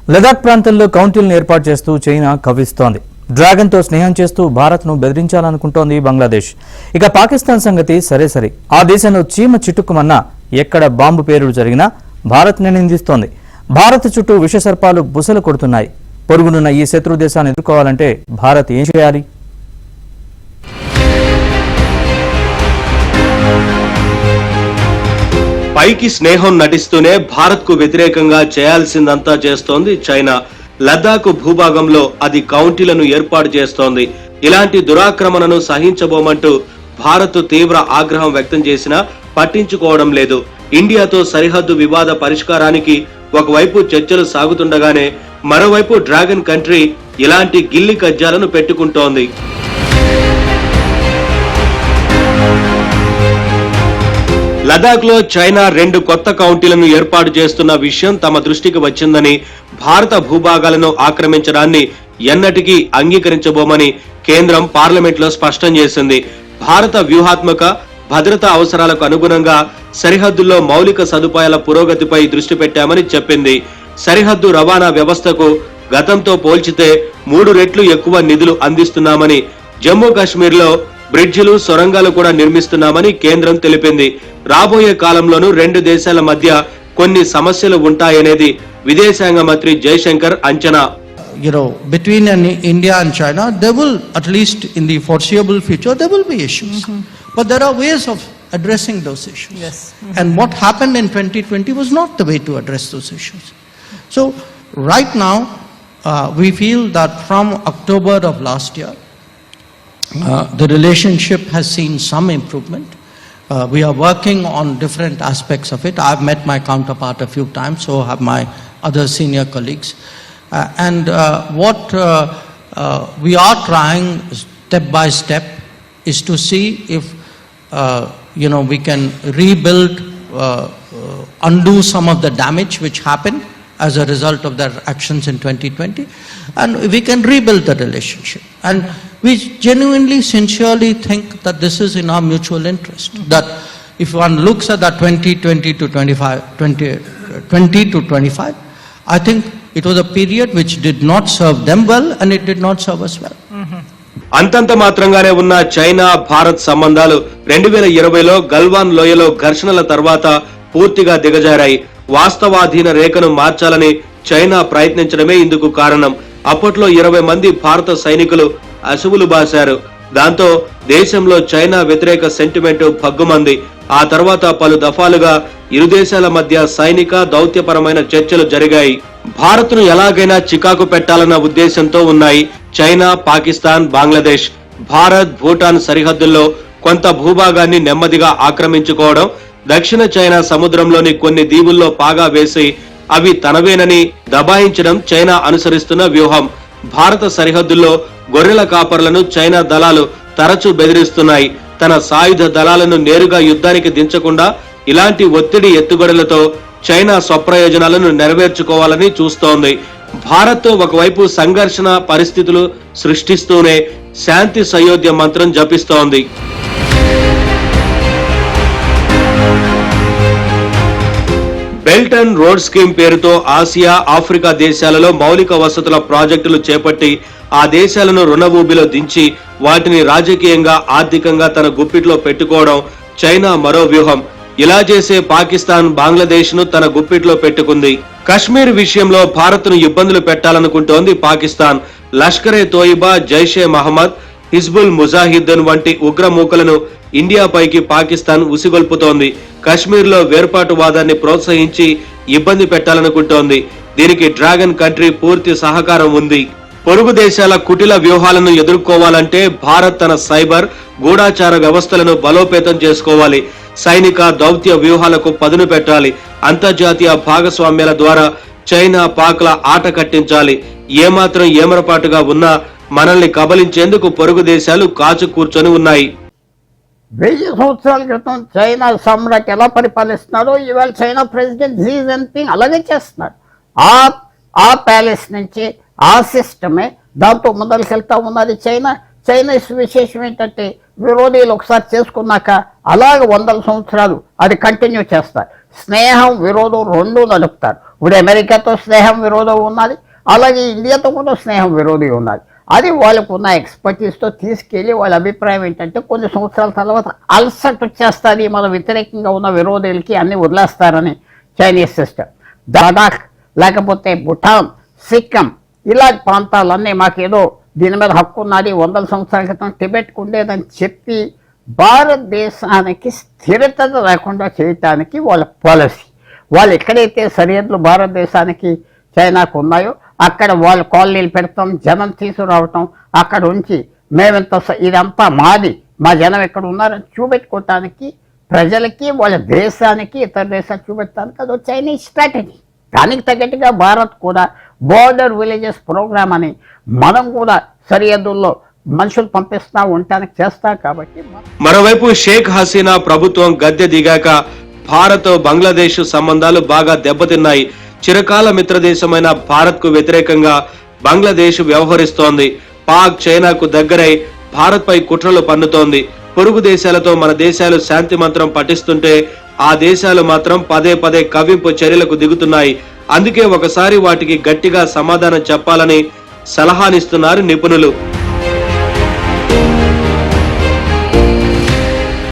లదాఖ్ ప్రాంతంలో కౌంటీలను ఏర్పాటు చేస్తూ చైనా కవ్విస్తోంది. డ్రాగన్తో స్నేహం చేస్తూ భారత్ను బెదిరించాలనుకుంటోంది బంగ్లాదేశ్. ఇక పాకిస్తాన్ సంగతి సరే. ఆ దేశంలో చీమ చిటుక్కుమన్నా ఎక్కడ బాంబు పేలుడు జరిగినా భారత్నే నిందిస్తోంది. భారత్ చుట్టూ విషసర్పాలు బుసలు కొడుతున్నాయి. పొరుగునున్న ఈ శత్రు దేశాన్ని ఎదుర్కోవాలంటే భారత్ ఏం చేయాలి? పైకి స్నేహం నటిస్తూనే భారత్ కు వ్యతిరేకంగా చేయాల్సిందంతా చేస్తోంది చైనా. లద్దాఖ్ భూభాగంలో అది కౌంటీలను ఏర్పాటు చేస్తోంది. ఇలాంటి దురాక్రమణను సహించబోమంటూ భారత్ తీవ్ర ఆగ్రహం వ్యక్తం చేసినా పట్టించుకోవడం లేదు. ఇండియాతో సరిహద్దు వివాద పరిష్కారానికి ఒకవైపు చర్చలు సాగుతుండగానే మరోవైపు డ్రాగన్ కంట్రీ ఇలాంటి గిల్లి కజ్జాలను పెట్టుకుంటోంది. లదాఖ్ లో చైనా 2 కొత్త కౌంటీలను ఏర్పాటు చేస్తున్న విషయం తమ దృష్టికి వచ్చిందని, భారత భూభాగాలను ఆక్రమించడాన్ని ఎన్నటికీ అంగీకరించబోమని కేంద్రం పార్లమెంట్ లో స్పష్టం చేసింది. భారత వ్యూహాత్మక భద్రతా అవసరాలకు అనుగుణంగా సరిహద్దుల్లో మౌలిక సదుపాయాల పురోగతిపై దృష్టి పెట్టామని చెప్పింది. సరిహద్దు రవాణా వ్యవస్థకు గతంతో పోల్చితే 3 రెట్లు ఎక్కువ నిధులు అందిస్తున్నామని, జమ్మూ కాశ్మీర్ లో బ్రిడ్జిలు, సొరంగాలు కూడా నిర్మిస్తున్నామని కేంద్రం తెలిపింది. రాబోయే కాలంలోనూ 2 దేశాల మధ్య కొన్ని సమస్యలు ఉంటాయనేది విదేశాంగ మంత్రి జయశంకర్ అంచనా. Between India and China, there will, at least in the foreseeable future, there will be issues. But there are ways of addressing those issues. Yes. And what happened in 2020 was not the way to address those issues. So, right now, we feel that from October of last year, the relationship has seen some improvement. We are working on different aspects of it. I've met my counterpart a few times, so have my other senior colleagues. What we are trying step by step is to see if we can rebuild, undo some of the damage which happened as a result of their actions in 2020, and we can rebuild the relationship. And we genuinely, sincerely think that this is in our mutual interest. That if one looks at that 2020 to 25, I think it was a period which did not serve them well, and it did not serve us well. అంతంత మాత్రంగానే ఉన్న China Bharat సంబంధాలు 2020లో గల్వాన్ లోయలో ఘర్షణల తర్వాత పూర్తిగా దిగజారాయి. వాస్తవాధీన రేఖను మార్చాలని China ప్రయత్నించడమే ఇందుకు కారణం. అప్పట్లో 20 మంది భారత సైనికులు అసువులు బాశారు. దాంతో దేశంలో చైనా వ్యతిరేక సెంటిమెంట్ భగ్గుమంది. ఆ తర్వాత పలు దఫాలుగా ఇరు దేశాల మధ్య సైనిక దౌత్యపరమైన చర్చలు జరిగాయి. భారత్ను ఎలాగైనా చికాకు పెట్టాలన్న ఉద్దేశంతో ఉన్నాయి చైనా, పాకిస్తాన్, బంగ్లాదేశ్. భారత్, భూటాన్ సరిహద్దుల్లో కొంత భూభాగాన్ని నెమ్మదిగా ఆక్రమించుకోవడం, దక్షిణ చైనా సముద్రంలోని కొన్ని దీవుల్లో పాగా వేసి అవి తనవేనని దబాయించడం చైనా అనుసరిస్తున్న వ్యూహం. భారత సరిహద్దుల్లో గొర్రెల కాపర్లను చైనా దళాలు తరచూ బెదిరిస్తున్నాయి. తన సాయుధ దళాలను నేరుగా యుద్ధానికి దించకుండా ఇలాంటి ఒత్తిడి ఎత్తుగడలతో చైనా స్వప్రయోజనాలను నెరవేర్చుకోవాలని చూస్తోంది. భారత్ ఒకవైపు సంఘర్షణ పరిస్థితులు సృష్టిస్తూనే శాంతి సయోధ్య మంత్రం జపిస్తోంది. బెల్ట్ అండ్ రోడ్ స్కీమ్ పేరుతో ఆసియా, ఆఫ్రికా దేశాలలో మౌలిక వసతుల ప్రాజెక్టులు చేపట్టి ఆ దేశాలను రుణ ఊబిలో దించి వాటిని రాజకీయంగా, ఆర్థికంగా తన గుప్పిట్లో పెట్టుకోవడం చైనా మరో వ్యూహం. ఇలా చేసే పాకిస్తాన్ బంగ్లాదేశ్ ను తన గుప్పిట్లో పెట్టుకుంది. కశ్మీర్ విషయంలో భారత్ ను ఇబ్బందులు పెట్టాలనుకుంటోంది పాకిస్తాన్. లష్కరే తోయిబా, జైషే మహమ్మద్, హిజ్బుల్ ముజాహిద్దీన్ వంటి ఉగ్రమూకలను ఇండియాపైకి పాకిస్తాన్ ఉసిగొల్పుతోంది. కశ్మీర్ లో వేర్పాటువాదాన్ని ప్రోత్సహించి ఇబ్బంది పెట్టాలనుకుంటోంది. దీనికి డ్రాగన్ కంట్రీ పూర్తి సహకారం ఉంది. పొరుగు దేశాల కుటిల వ్యూహాలను ఎదుర్కోవాలంటే భారత్ తన సైబర్, గూఢాచార వ్యవస్థలను బలోపేతం చేసుకోవాలి. సైనిక, దౌత్య వ్యూహాలకు పదును పెట్టాలి. అంతర్జాతీయ భాగస్వామ్యాల ద్వారా చైనా, పాక్ల ఆట కట్టించాలి. ఏమాత్రం ఏమరపాటుగా ఉన్నా మనల్ని కబలించేందుకు పొరుగు దేశాలు కాచు కూర్చొని ఉన్నాయి. 1000 సంవత్సరాల క్రితం చైనా సమ్రాట్ ఎలా పరిపాలిస్తున్నారో ఇవాళ చైనా ప్రెసిడెంట్ జీ జిన్పింగ్ అలాగే చేస్తున్నారు. ఆ ప్యాలెస్ నుంచి ఆ సిస్టమే దాంతో ముందరికెళ్తా ఉన్నది చైనా. చైనా విశేషం ఏంటంటే విరోధీలు ఒకసారి చేసుకున్నాక అలాగ 100 సంవత్సరాలు అది కంటిన్యూ చేస్తారు. స్నేహం, విరోధం 2 నడుపుతారు. ఇప్పుడు అమెరికాతో స్నేహం విరోధం ఉన్నది, అలాగే ఇండియాతో కూడా స్నేహం విరోధి ఉన్నది. అది వాళ్ళకు ఉన్న ఎక్స్పర్టీస్తో తీసుకెళ్ళి వాళ్ళ అభిప్రాయం ఏంటంటే కొన్ని సంవత్సరాల తర్వాత అల్సట్ వచ్చేస్తుంది, మన వ్యతిరేకంగా ఉన్న విరోధులకి అన్ని వదిలేస్తారని చైనీస్ సిస్టమ్. లడాక్ లేకపోతే భూటాన్, సిక్కిం ఇలాంటి ప్రాంతాలన్నీ మాకేదో దీని మీద హక్కు ఉన్నది, 100 సంవత్సరాల క్రితం టిబెట్కు ఉండేదని చెప్పి భారతదేశానికి స్థిరత లేకుండా చేయటానికి వాళ్ళ పాలసీ. వాళ్ళు ఎక్కడైతే సరిహద్దులు భారతదేశానికి చైనాకు ఉన్నాయో అక్కడ వాళ్ళు కాలనీలు పెడతాం, జనం తీసుకురావటం, అక్కడ ఉంచి మేమెంత ఇదంతా మాది, మా జనం ఎక్కడ ఉన్నారని చూపెట్టుకోవటానికి ప్రజలకి, వాళ్ళ దేశానికి, ఇతర దేశాలు చూపెట్టడానికి అదో చైనీస్ స్ట్రాటజీ. దానికి తగ్గట్టుగా భారత్ కూడా బోర్డర్ విలేజెస్ ప్రోగ్రామ్ అని మనం కూడా సరిహద్దుల్లో మనుషులు పంపిస్తా ఉండటానికి చేస్తాం. కాబట్టి మరోవైపు షేక్ హసీనా ప్రభుత్వం గద్దె దిగాక భారత్ బంగ్లాదేశ్ సంబంధాలు బాగా దెబ్బతిన్నాయి. చిరకాల మిత్రదేశమైన భారత్ కు వ్యతిరేకంగా బంగ్లాదేశ్ వ్యవహరిస్తోంది. పాక్ చైనాకు దగ్గరై భారత్ పై కుట్రలు పన్నుతోంది. పొరుగు దేశాలతో మన దేశాలు శాంతి మంత్రం పఠిస్తుంటే ఆ దేశాలు మాత్రం పదే పదే కవ్వింపు చర్యలకు దిగుతున్నాయి. అందుకే ఒకసారి వాటికి గట్టిగా సమాధానం చెప్పాలని సలహానిస్తున్నారు నిపుణులు.